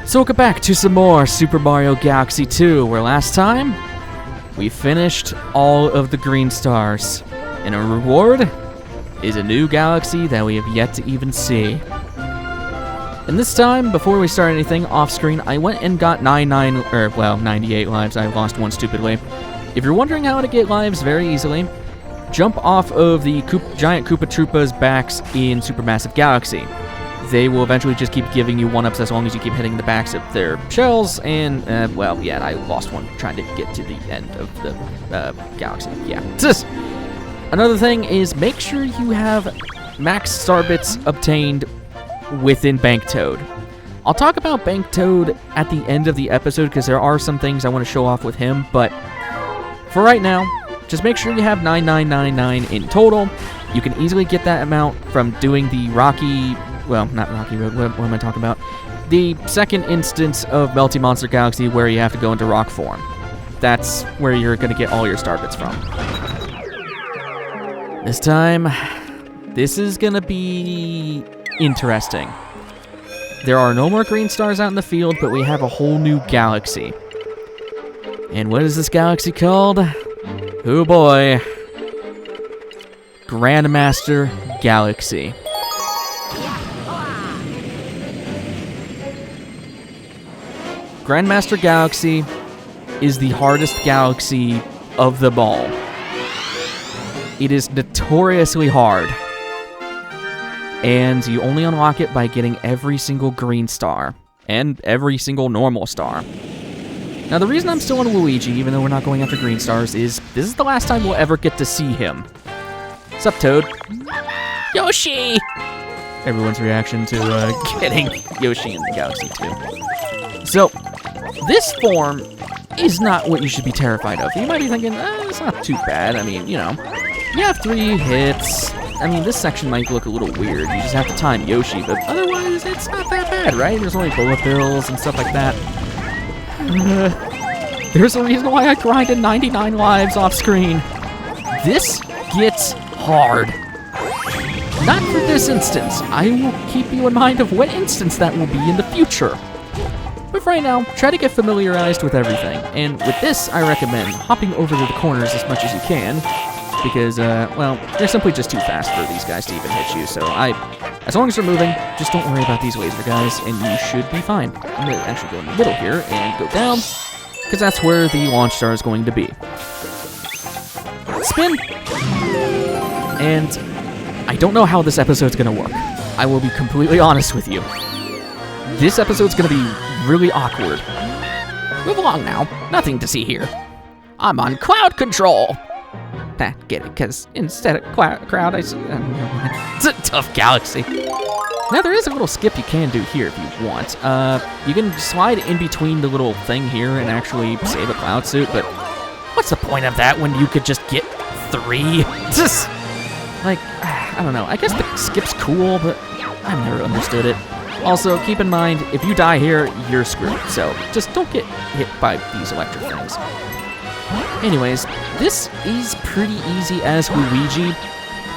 So welcome back to some more Super Mario Galaxy 2, where last time we finished all of the green stars. And our reward is a new galaxy that we have yet to even see. And this time, before we start anything off-screen, I went and got 98 lives. I lost one stupidly. If you're wondering how to get lives very easily, jump off of the giant Koopa Troopas' backs in Supermassive Galaxy. They will eventually just keep giving you 1-ups as long as you keep hitting the backs of their shells, and, I lost one trying to get to the end of the galaxy. Yeah. Another thing is make sure you have max star bits obtained within Bank Toad. I'll talk about Bank Toad at the end of the episode because there are some things I want to show off with him, but for right now, just make sure you have 9999 in total. You can easily get that amount from doing the not Rocky Road, what am I talking about? The second instance of Melty Monster Galaxy where you have to go into rock form. That's where you're going to get all your star bits from. This time, this is going to be interesting. There are no more green stars out in the field, but we have a whole new galaxy. And what is this galaxy called? Oh boy. Grandmaster Galaxy. Grandmaster Galaxy is the hardest galaxy of them all. It is notoriously hard. And you only unlock it by getting every single green star and every single normal star. Now, the reason I'm still on Luigi, even though we're not going after green stars, is this is the last time we'll ever get to see him. Sup, Toad? Yoshi! Everyone's reaction to getting Yoshi in the Galaxy 2. So, this form is not what you should be terrified of. You might be thinking, it's not too bad. I mean, you know, you have 3 hits. I mean, this section might look a little weird. You just have to time Yoshi, but otherwise, it's not that bad, right? There's only bullet bills and stuff like that. There's a reason why I grinded 99 lives off screen. This gets hard. Not for this instance. I will keep you in mind of what instance that will be in the future. But for right now, try to get familiarized with everything. And with this, I recommend hopping over to the corners as much as you can, because, they're simply just too fast for these guys to even hit you. So as long as you're moving, just don't worry about these laser guys, and you should be fine. I'm going to actually go in the middle here and go down, because that's where the launch star is going to be. Spin! And I don't know how this episode's going to work. I will be completely honest with you. This episode's going to be really awkward. Move along now. Nothing to see here. I'm on cloud control. Get it, because instead of crowd, I see... It's a tough galaxy. Now, there is a little skip you can do here if you want. You can slide in between the little thing here and actually save a cloud suit, but what's the point of that when you could just get 3? Just, I don't know. I guess the skip's cool, but I've never understood it. Also, keep in mind, if you die here, you're screwed. So, just don't get hit by these electric things. Anyways, this is pretty easy as Luigi,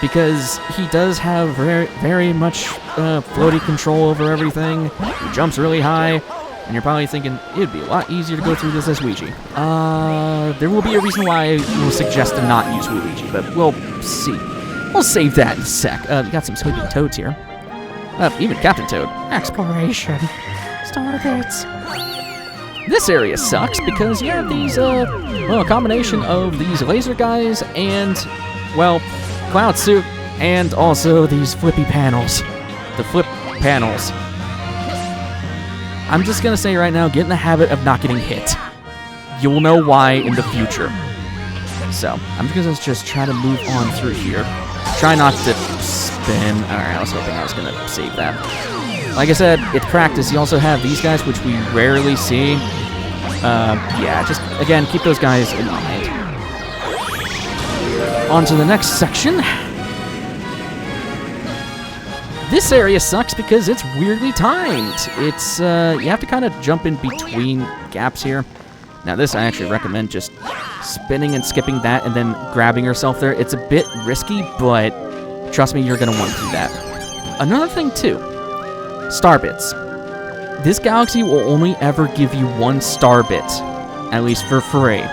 because he does have very, very much floaty control over everything. He jumps really high, and you're probably thinking, it'd be a lot easier to go through this as Luigi. There will be a reason why I will suggest to not use Luigi, but we'll see. We'll save that in a sec. We got some squeaky toads here. Even Captain Toad. Exploration. Starbits. This area sucks because you have these, a combination of these laser guys and, Cloud Suit, and also these flippy panels. The flip panels. I'm just gonna say right now, get in the habit of not getting hit. You'll know why in the future. So, I'm gonna just try to move on through here. Try not to spin. Alright, I was hoping I was going to save that. Like I said, it's practice. You also have these guys, which we rarely see. Just, again, keep those guys in mind. On to the next section. This area sucks because it's weirdly timed. It's, you have to kind of jump in between gaps here. Now this, I actually recommend just spinning and skipping that and then grabbing yourself there. It's a bit risky, but trust me, you're going to want to do that. Another thing, too. Star bits. this galaxy will only ever give you 1 star bit, at least for free.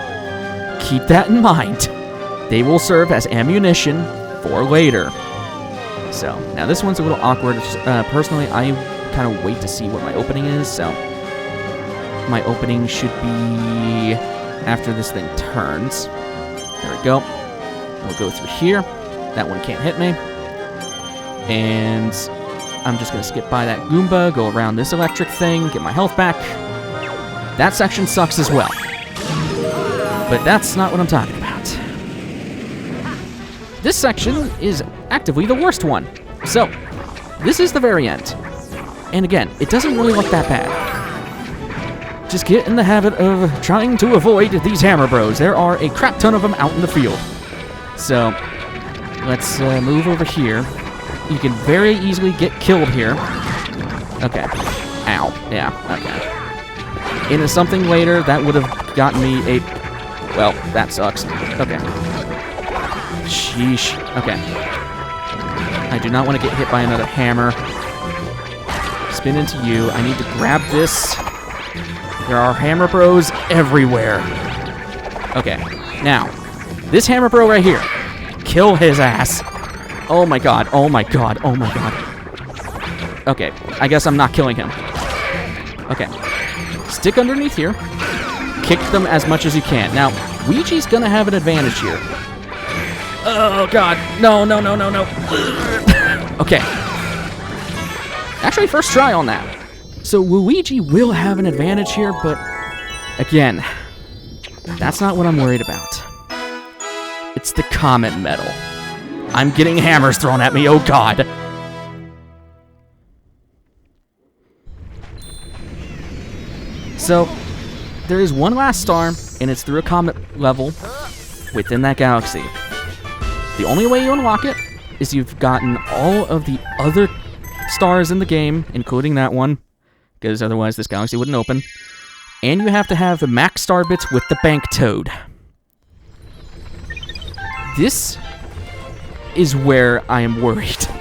Keep that in mind. They will serve as ammunition for later. So, now this one's a little awkward. Personally, I kind of wait to see what my opening is, so my opening should be after this thing turns. There we go. We'll go through here. That one can't hit me. And I'm just going to skip by that Goomba, go around this electric thing, get my health back. That section sucks as well. But that's not what I'm talking about. This section is actively the worst one. So, this is the very end. And again, it doesn't really look that bad. Just get in the habit of trying to avoid these hammer bros. There are a crap ton of them out in the field. So, let's move over here. You can very easily get killed here. Okay. Ow. Yeah, okay. Into something later, that would have gotten me a... Well, that sucks. Okay. Sheesh. Okay. I do not want to get hit by another hammer. Spin into you. I need to grab this. There are hammer bros everywhere. Okay. Now, this hammer bro right here. Kill his ass. Oh my god. Oh my god. Oh my god. Okay. I guess I'm not killing him. Okay. Stick underneath here. Kick them as much as you can. Now, Ouija's gonna have an advantage here. Oh, God. No, no, no, no, no. Okay. Actually, first try on that. So, Ouija will have an advantage here, but again, that's not what I'm worried about. It's the comet medal. I'm getting hammers thrown at me, oh God. So, there is one last star, and it's through a comet level within that galaxy. The only way you unlock it is you've gotten all of the other stars in the game, including that one, because otherwise this galaxy wouldn't open. And you have to have the max star bits with the bank toad. This is where I am worried. See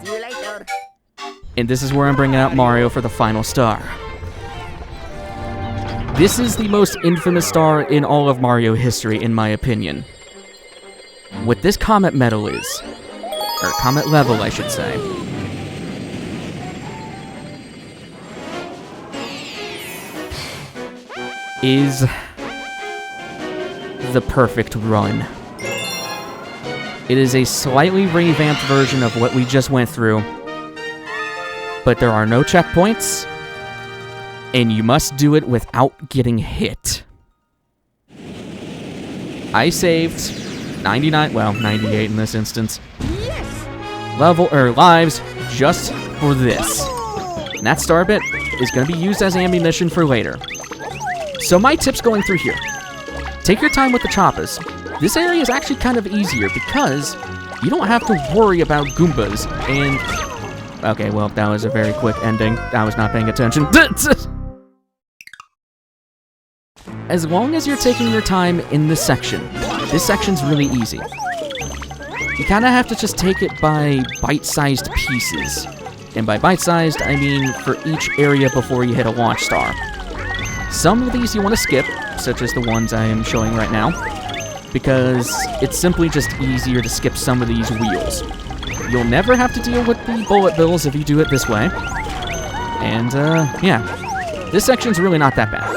you later. And this is where I'm bringing out Mario for the final star. This is the most infamous star in all of Mario history, in my opinion. What this comet medal is, or comet level, I should say, is the perfect run. It is a slightly revamped version of what we just went through, but there are no checkpoints, and you must do it without getting hit. I saved 98 in this instance. Lives just for this. And that star bit is going to be used as ammunition for later. So my tips going through here. Take your time with the choppas. This area is actually kind of easier because you don't have to worry about Goombas and... Okay, well, that was a very quick ending. I was not paying attention. As long as you're taking your time in this section's really easy. You kind of have to just take it by bite-sized pieces. And by bite-sized, I mean for each area before you hit a launch star. Some of these you want to skip, such as the ones I am showing right now, because it's simply just easier to skip some of these wheels. You'll never have to deal with the bullet bills if you do it this way. And, yeah. This section's really not that bad.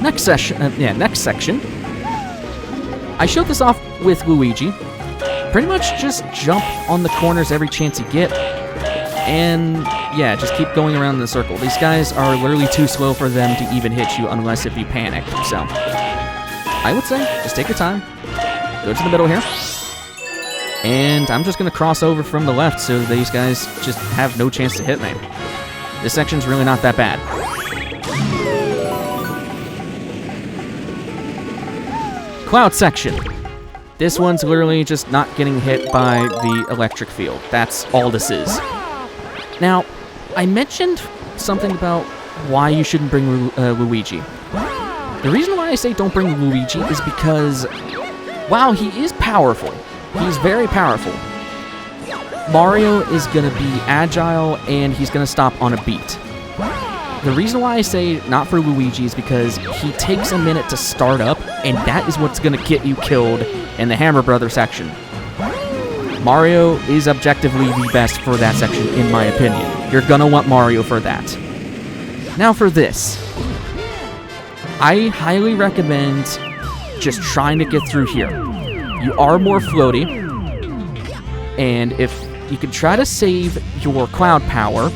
Next section. I showed this off with Luigi. Pretty much just jump on the corners every chance you get. And, yeah, just keep going around in the circle. These guys are literally too slow for them to even hit you unless if you panic. So, I would say, just take your time. Go to the middle here. And I'm just going to cross over from the left so these guys just have no chance to hit me. This section's really not that bad. Cloud section. This one's literally just not getting hit by the electric field. That's all this is. Now, I mentioned something about why you shouldn't bring Luigi. The reason why I say don't bring Luigi is because, while he is powerful, he's very powerful, Mario is going to be agile, and he's going to stop on a beat. The reason why I say not for Luigi is because he takes a minute to start up, and that is what's going to get you killed in the Hammer Brother section. Mario is objectively the best for that section, in my opinion. You're going to want Mario for that. Now for this. I highly recommend just trying to get through here. You are more floaty, and if you can try to save your cloud power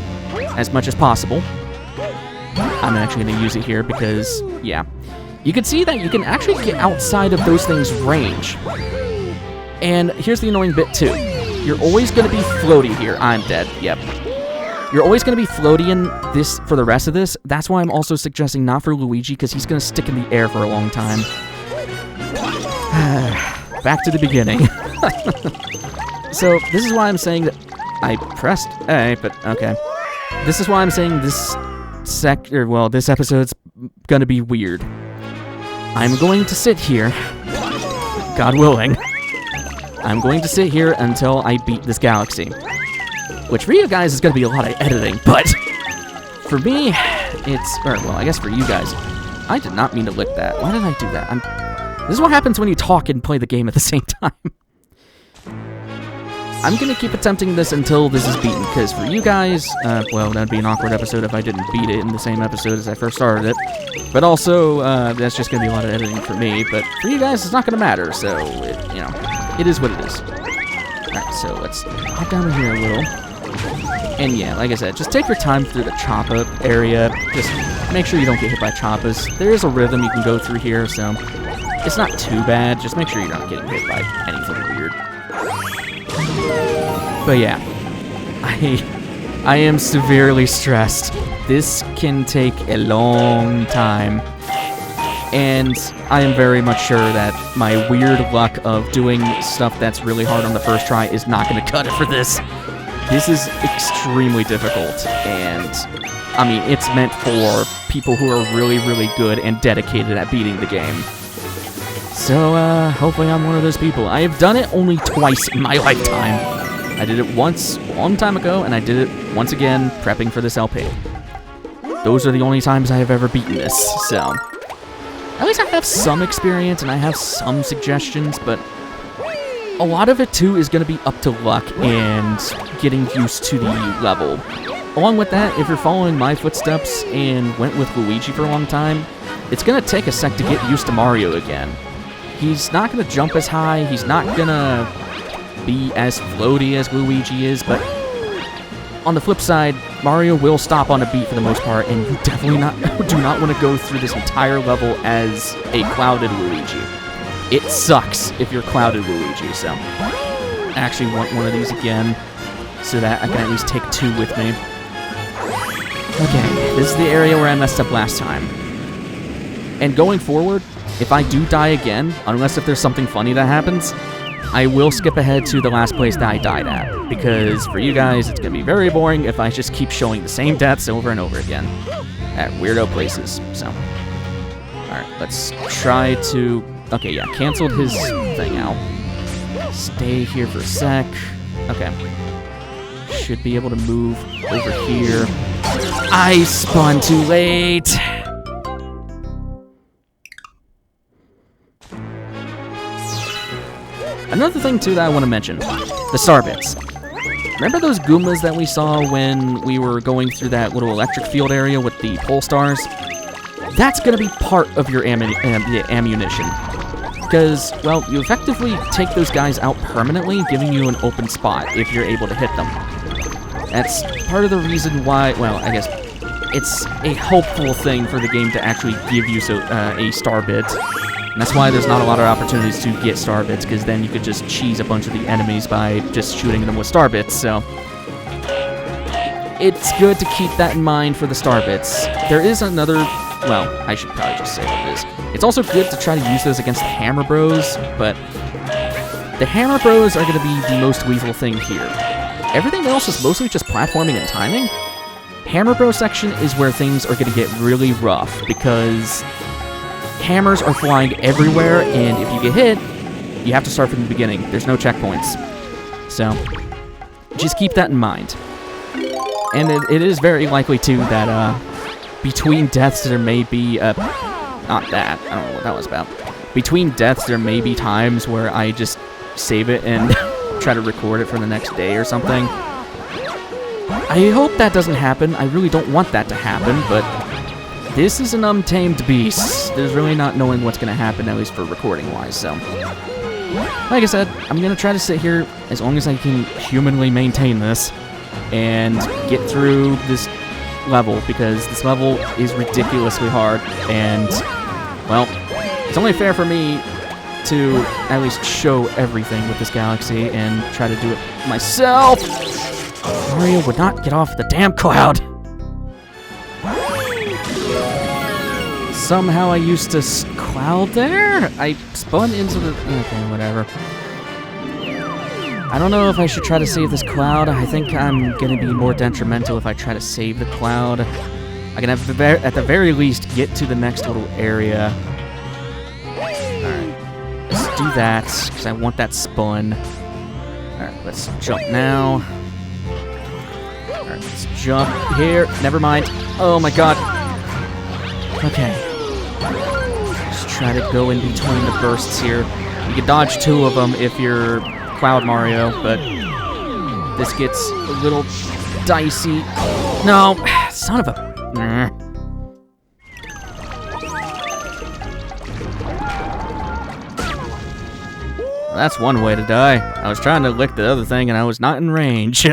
as much as possible. I'm actually going to use it here because, yeah. You can see that you can actually get outside of those things' range. And here's the annoying bit, too. You're always going to be floaty here. I'm dead. Yep. You're always going to be floaty in this for the rest of this. That's why I'm also suggesting not for Luigi, because he's going to stick in the air for a long time. Back to the beginning. So, this is why I'm saying that I pressed A, but okay. This is why I'm saying this this episode's gonna be weird. I'm going to sit here, God willing, I'm going to sit here until I beat this galaxy. Which for you guys is gonna be a lot of editing, but for me, I guess for you guys, I did not mean to lick that. Why did I do that? This is what happens when you talk and play the game at the same time. I'm going to keep attempting this until this is beaten, because for you guys, well, that'd be an awkward episode if I didn't beat it in the same episode as I first started it. But also, that's just going to be a lot of editing for me, but for you guys, it's not going to matter, so, it is what it is. Alright, so let's hop down here a little. And yeah, like I said, just take your time through the Choppa area. Just make sure you don't get hit by Choppas. There is a rhythm you can go through here, so it's not too bad. Just make sure you're not getting hit by anything weird. But yeah, I am severely stressed. This can take a long time. And I am very much sure that my weird luck of doing stuff that's really hard on the first try is not going to cut it for this. This is extremely difficult, and I mean, it's meant for people who are really, really good and dedicated at beating the game. So, hopefully I'm one of those people. I have done it only twice in my lifetime. I did it once a long time ago, and I did it once again prepping for this LP. Those are the only times I have ever beaten this, so at least I have some experience and I have some suggestions, but a lot of it too is going to be up to luck and getting used to the level. Along with that, if you're following my footsteps and went with Luigi for a long time, it's going to take a sec to get used to Mario again. He's not going to jump as high, he's not going to be as floaty as Luigi is, but on the flip side, Mario will stop on a beat for the most part, and you definitely do not want to go through this entire level as a clouded Luigi. It sucks if you're clouded Luigi, so I actually want one of these again so that I can at least take two with me. Okay, this is the area where I messed up last time. And going forward, if I do die again, unless if there's something funny that happens, I will skip ahead to the last place that I died at, because for you guys, it's going to be very boring if I just keep showing the same deaths over and over again at weirdo places, so. Alright, let's try to... Okay, yeah, canceled his thing out. Stay here for a sec. Okay. Should be able to move over here. I spun too late! Another thing, too, that I want to mention. The star bits. Remember those Goombas that we saw when we were going through that little electric field area with the pole stars? That's going to be part of your ammunition. Because, well, you effectively take those guys out permanently, giving you an open spot if you're able to hit them. That's part of the reason why, well, I guess it's a helpful thing for the game to actually give you a star bit. And that's why there's not a lot of opportunities to get star bits, because then you could just cheese a bunch of the enemies by just shooting them with star bits, so it's good to keep that in mind for the star bits. There is another, well, I should probably just say what it is. It's also good to try to use those against the Hammer Bros, but the Hammer Bros are going to be the most lethal thing here. Everything else is mostly just platforming and timing. Hammer Bros section is where things are going to get really rough, because hammers are flying everywhere, and if you get hit, you have to start from the beginning. There's no checkpoints. So, just keep that in mind. And it is very likely, too, that between deaths there may be... not that. I don't know what that was about. Between deaths there may be times where I just save it and try to record it for the next day or something. I hope that doesn't happen. I really don't want that to happen, but this is an untamed beast. There's really not knowing what's going to happen, at least for recording-wise, so... Like I said, I'm going to try to sit here as long as I can humanly maintain this and get through this level, because this level is ridiculously hard, and, well, it's only fair for me to at least show everything with this galaxy and try to do it myself. Mario would not get off the damn cloud. Somehow I used to cloud there? I spun into the... Okay, whatever. I don't know if I should try to save this cloud. I think I'm going to be more detrimental if I try to save the cloud. I can have at the very least get to the next little area. Alright. Let's do that, because I want that spun. Alright, let's jump now. Alright, let's jump here. Never mind. Oh my god. Okay. Just try to go in between the bursts here. You can dodge 2 of them if you're Cloud Mario, but this gets a little dicey. No! Son of a... That's one way to die. I was trying to lick the other thing and I was not in range.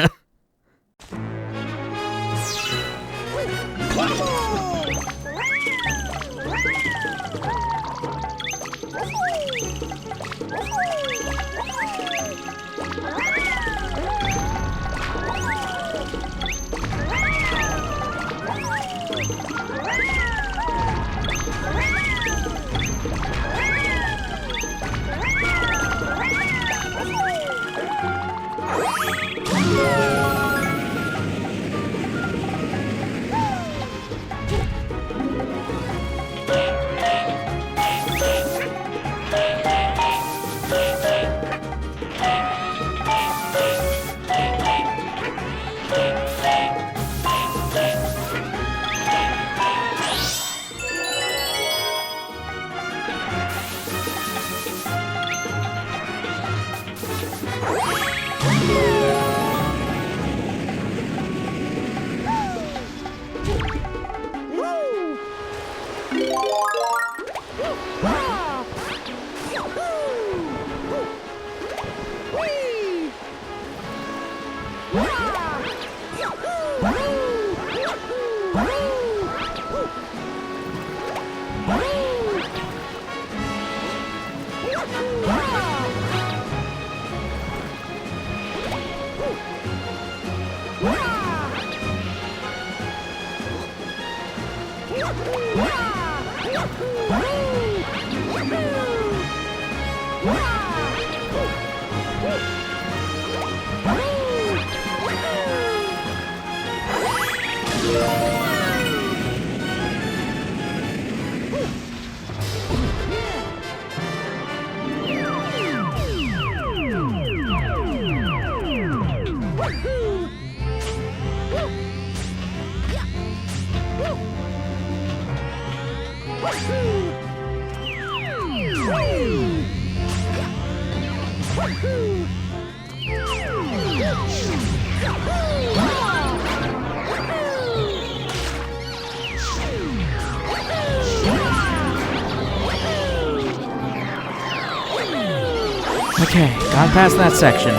Okay, got past that section.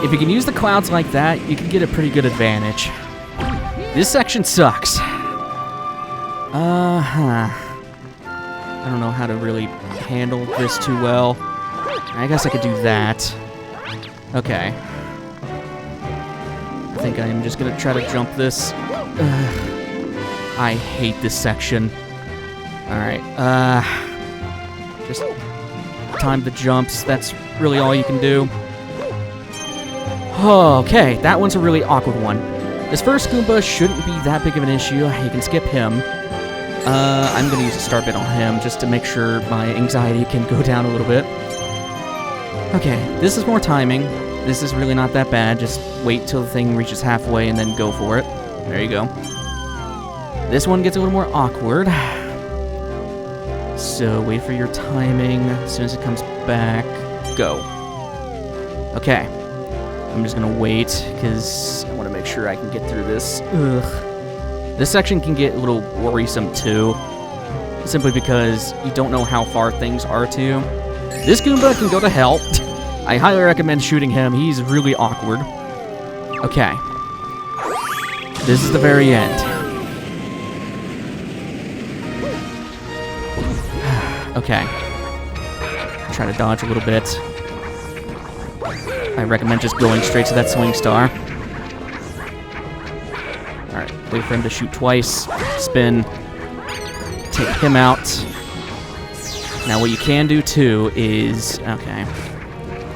If you can use the clouds like that, you can get a pretty good advantage. This section sucks. I don't know how to really handle this too well. I guess I could do that. Okay. I think I'm just gonna try to jump this. I hate this section. Alright, just time the jumps. That's really all you can do. Okay, that one's a really awkward one. This first Goomba shouldn't be that big of an issue. You can skip him. I'm going to use a star bit on him just to make sure my anxiety can go down a little bit. Okay, this is more timing. This is really not that bad. Just wait till the thing reaches halfway and then go for it. There you go. This one gets a little more awkward. So wait for your timing. As soon as it comes back, go. Okay. I'm just gonna wait because I want to make sure I can get through this. Ugh. This section can get a little worrisome too, simply because you don't know how far things are to you. This Goomba can go to hell. I highly recommend shooting him. He's really awkward. Okay. This is the very end. Okay. Try to dodge a little bit. I recommend just going straight to that swing star. Alright, wait for him to shoot twice. Spin. Take him out. Now what you can do too is... Okay.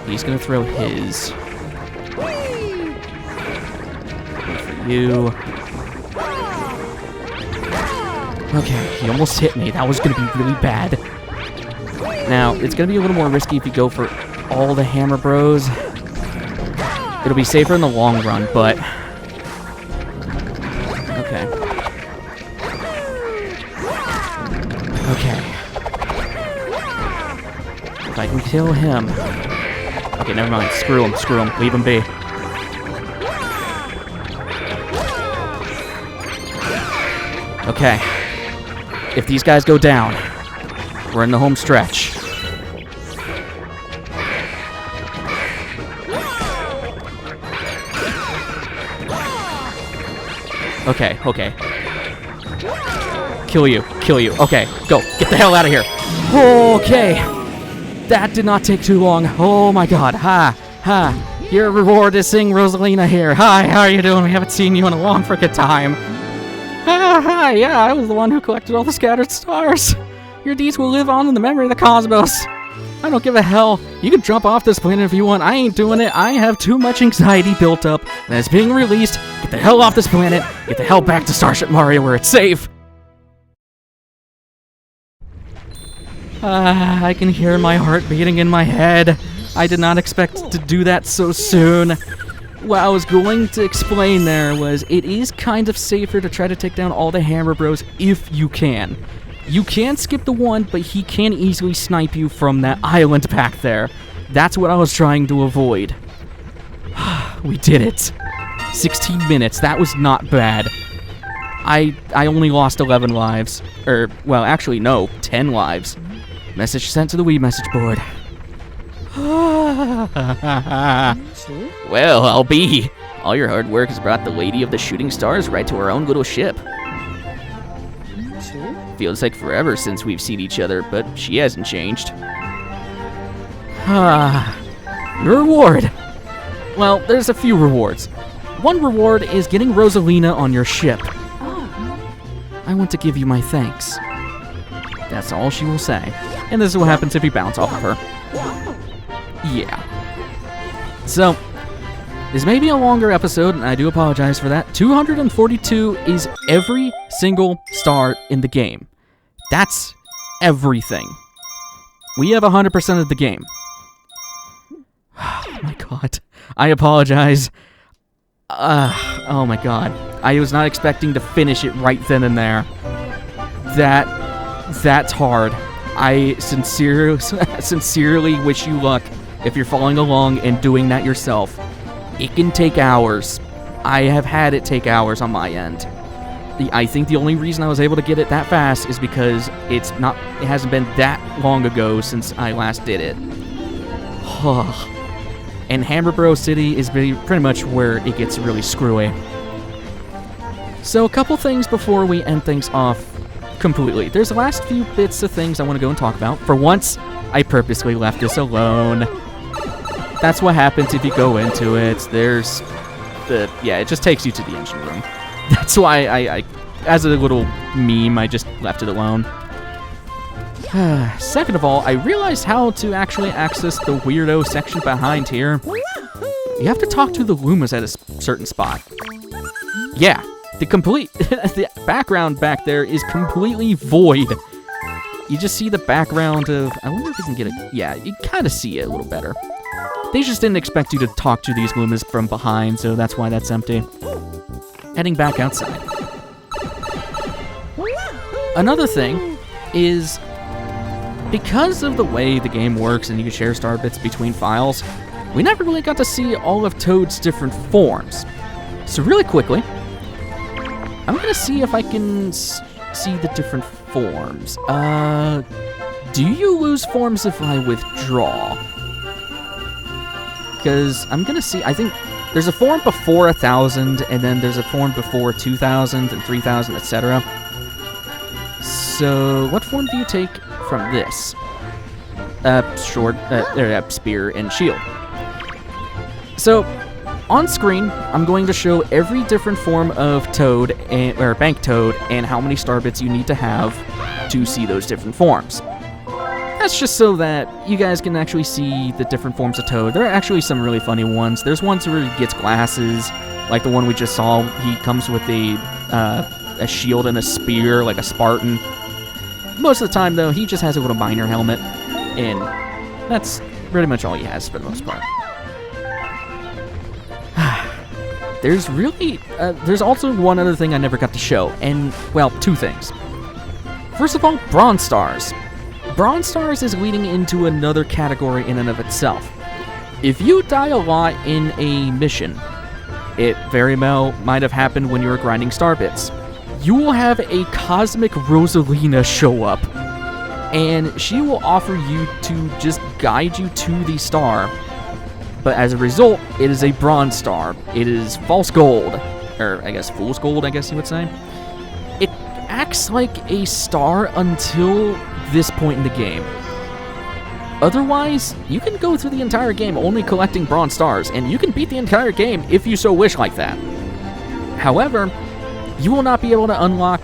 He's gonna throw his. Wait for you. Okay, he almost hit me. That was gonna be really bad. Now, it's gonna be a little more risky if you go for all the Hammer Bros. It'll be safer in the long run, but... Okay. Okay. If I can kill him... Okay, never mind. Screw him. Screw him. Leave him be. Okay. If these guys go down, we're in the home stretch. Okay, okay. Kill you. Kill you. Okay, go. Get the hell out of here. Okay. That did not take too long. Oh my god. Ha. Ha. Your reward is seeing Rosalina here. Hi, how are you doing? We haven't seen you in a long frickin' time. Hi, yeah, I was the one who collected all the scattered stars. Your deeds will live on in the memory of the cosmos. I don't give a hell. You can jump off this planet if you want. I ain't doing it. I have too much anxiety built up, and it's being released. Get the hell off this planet. Get the hell back to Starship Mario where it's safe. I can hear my heart beating in my head. I did not expect to do that so soon. What I was going to explain there was it is kind of safer to try to take down all the Hammer Bros if you can. You can skip the one, but he can easily snipe you from that island back there. That's what I was trying to avoid. We did it. 16 minutes. That was not bad. I only lost 11 lives. Well, actually, no, 10 lives. Message sent to the Wii message board. Well, I'll be. All your hard work has brought the Lady of the Shooting Stars right to our own little ship. Feels like forever since we've seen each other, but she hasn't changed. Your reward. Well, there's a few rewards. One reward is getting Rosalina on your ship. I want to give you my thanks. That's all she will say. And this is what happens if you bounce off of her. Yeah. So, this may be a longer episode, and I do apologize for that. 242 is every single star in the game. That's everything. We have 100% of the game. Oh my god. I apologize. Oh my god. I was not expecting to finish it right then and there. That's hard. I sincerely wish you luck if you're following along and doing that yourself. It can take hours. I have had it take hours on my end. I think the only reason I was able to get it that fast is because it hasn't been that long ago since I last did it. And Hammer Bros City is pretty much where it gets really screwy. So a couple things before we end things off completely. There's the last few bits of things I want to go and talk about. For once, I purposely left this alone. That's what happens if you go into it. It just takes you to the engine room. That's why I as a little meme, I just left it alone. Second of all, I realized how to actually access the weirdo section behind here. You have to talk to the Lumas at a certain spot. Yeah, the background back there is completely void. You just see the background of... I wonder if you can get it... Yeah, you kind of see it a little better. They just didn't expect you to talk to these Lumas from behind, so that's why that's empty. Heading back outside. Another thing is, because of the way the game works and you can share star bits between files, we never really got to see all of Toad's different forms. So really quickly, I'm gonna see if I can see the different forms. Do you lose forms if I withdraw? Because I'm gonna see, I think there's a form before 1,000, and then there's a form before 2,000 and 3,000, etc. So, what form do you take from this? Spear and shield. So, on screen, I'm going to show every different form of Toad, or Bank Toad, and how many star bits you need to have to see those different forms. That's just so that you guys can actually see the different forms of Toad. There are actually some really funny ones. There's ones where he gets glasses, like the one we just saw. He comes with a shield and a spear, like a Spartan. Most of the time, though, he just has a little miner helmet, and that's pretty much all he has for the most part. There's also one other thing I never got to show, and, well, two things. First of all, Bronze Stars. Bronze Stars is leading into another category in and of itself. If you die a lot in a mission, it very well might have happened when you were grinding star bits. You will have a Cosmic Rosalina show up, and she will offer you to just guide you to the star. But as a result, it is a Bronze Star. It is false gold, or I guess fool's gold, I guess you would say. It acts like a star until this point in the game. Otherwise, you can go through the entire game only collecting Bronze Stars, and you can beat the entire game if you so wish like that. However, you will not be able to unlock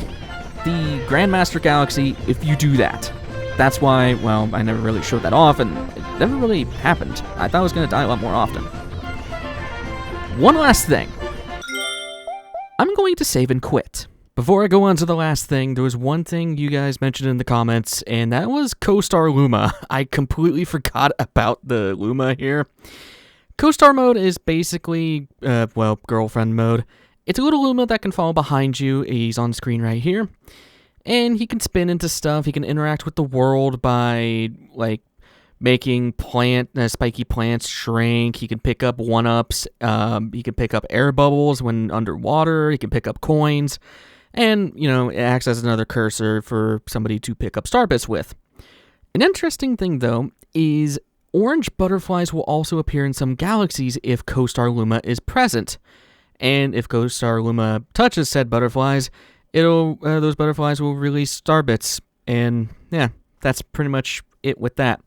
the Grandmaster Galaxy if you do that. That's why, well, I never really showed that off, and it never really happened. I thought I was going to die a lot more often. One last thing. I'm going to save and quit. Before I go on to the last thing, there was one thing you guys mentioned in the comments, and that was Co-Star Luma. I completely forgot about the Luma here. Co-Star mode is basically, girlfriend mode. It's a little Luma that can follow behind you. He's on screen right here. And he can spin into stuff. He can interact with the world by, like, making spiky plants shrink. He can pick up 1-ups. He can pick up air bubbles when underwater. He can pick up coins. And, it acts as another cursor for somebody to pick up star bits with. An interesting thing, though, is orange butterflies will also appear in some galaxies if Co-Star Luma is present. And if Co-Star Luma touches said butterflies, those butterflies will release star bits. And, yeah, that's pretty much it with that.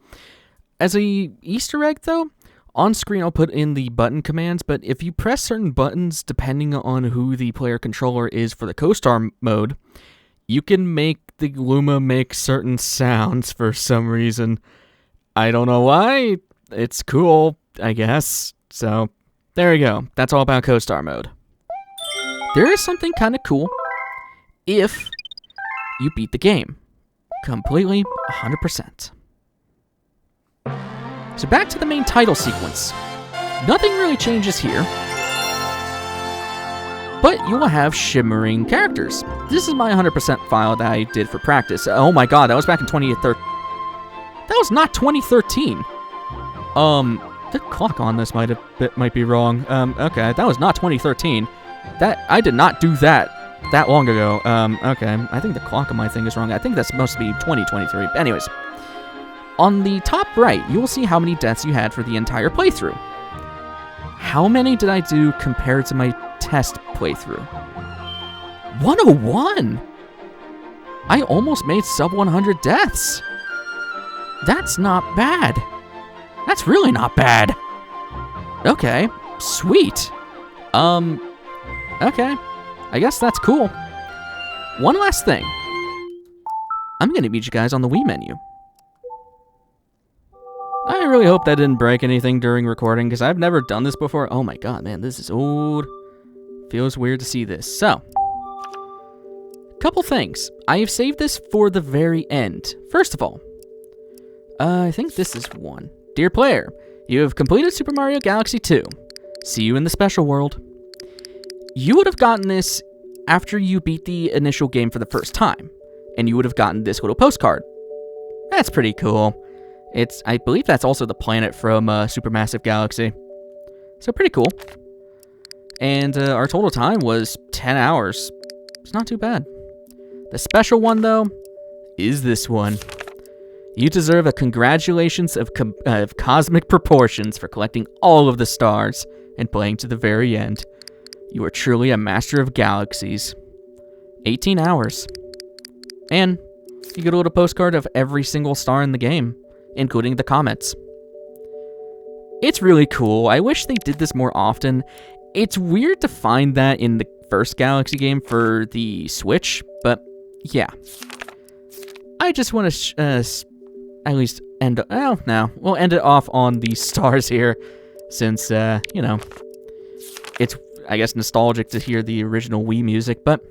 As a Easter egg, though, on screen I'll put in the button commands, but if you press certain buttons depending on who the player controller is for the Co-Star mode, you can make the Luma make certain sounds for some reason. I don't know why. It's cool, I guess. So, there you go. That's all about Co-Star mode. There is something kind of cool if you beat the game. Completely, 100%. So back to the main title sequence. Nothing really changes here, but you will have shimmering characters. This is my 100% file that I did for practice. Oh my god, that was back in 2013. That was not 2013. The clock on this might be wrong. Okay, that was not 2013. I did not do that long ago. Okay, I think the clock on my thing is wrong. I think that's supposed to be 2023. Anyways. On the top right, you will see how many deaths you had for the entire playthrough. How many did I do compared to my test playthrough? 101! I almost made sub 100 deaths. That's not bad. That's really not bad. Okay, sweet. Okay. I guess that's cool. One last thing. I'm gonna meet you guys on the Wii menu. I really hope that didn't break anything during recording, because I've never done this before. Oh my god, man, this is old. Feels weird to see this. So, couple things. I have saved this for the very end. First of all, I think this is one. Dear player, you have completed Super Mario Galaxy 2. See you in the special world. You would have gotten this after you beat the initial game for the first time, and you would have gotten this little postcard. That's pretty cool. I believe that's also the planet from Supermassive Galaxy. So pretty cool. And our total time was 10 hours. It's not too bad. The special one, though, is this one. You deserve a congratulations of cosmic proportions for collecting all of the stars and playing to the very end. You are truly a master of galaxies. 18 hours. And you get a little postcard of every single star in the game, including the comets. It's really cool. I wish they did this more often. It's weird to find that in the first Galaxy game for the Switch, but yeah. I just want to at least end... Oh, no. We'll end it off on the stars here, since, it's, I guess, nostalgic to hear the original Wii music, but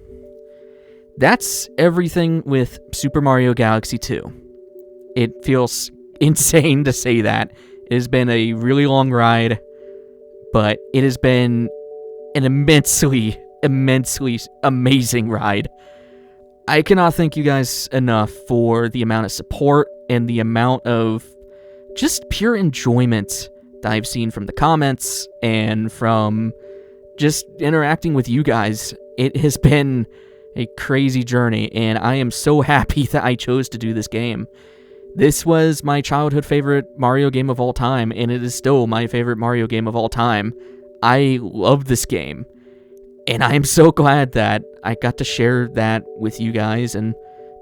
that's everything with Super Mario Galaxy 2. It feels insane to say that. It has been a really long ride, but it has been an immensely amazing ride. I cannot thank you guys enough for the amount of support and the amount of just pure enjoyment that I've seen from the comments and from just interacting with you guys. It has been a crazy journey, and I am so happy that I chose to do this game. This was my childhood favorite Mario game of all time, and it is still my favorite Mario game of all time. I love this game, and I am so glad that I got to share that with you guys and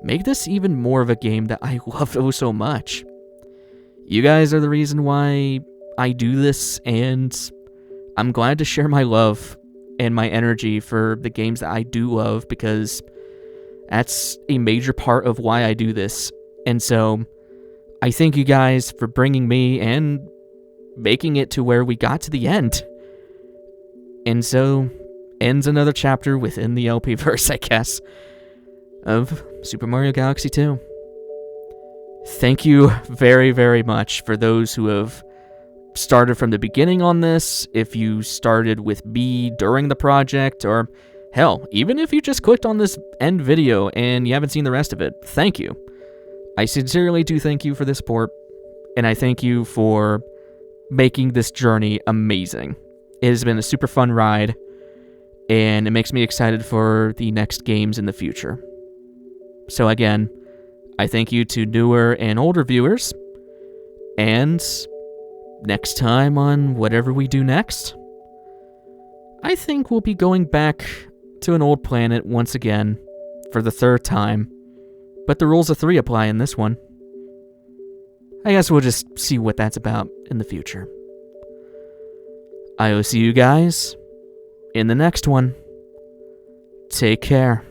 make this even more of a game that I love oh so much. You guys are the reason why I do this, and I'm glad to share my love and my energy for the games that I do love, because that's a major part of why I do this. And so I thank you guys for bringing me and making it to where we got to the end. And so ends another chapter within the LP-verse, I guess, of Super Mario Galaxy 2. Thank you very, very much for those who have started from the beginning on this, if you started with me during the project, or hell, even if you just clicked on this end video and you haven't seen the rest of it, thank you. I sincerely do thank you for the support, and I thank you for making this journey amazing. It has been a super fun ride, and it makes me excited for the next games in the future. So again, I thank you to newer and older viewers, and next time on whatever we do next, I think we'll be going back to an old planet once again for the third time, but the rules of 3 apply in this one. I guess we'll just see what that's about in the future. I will see you guys in the next one. Take care.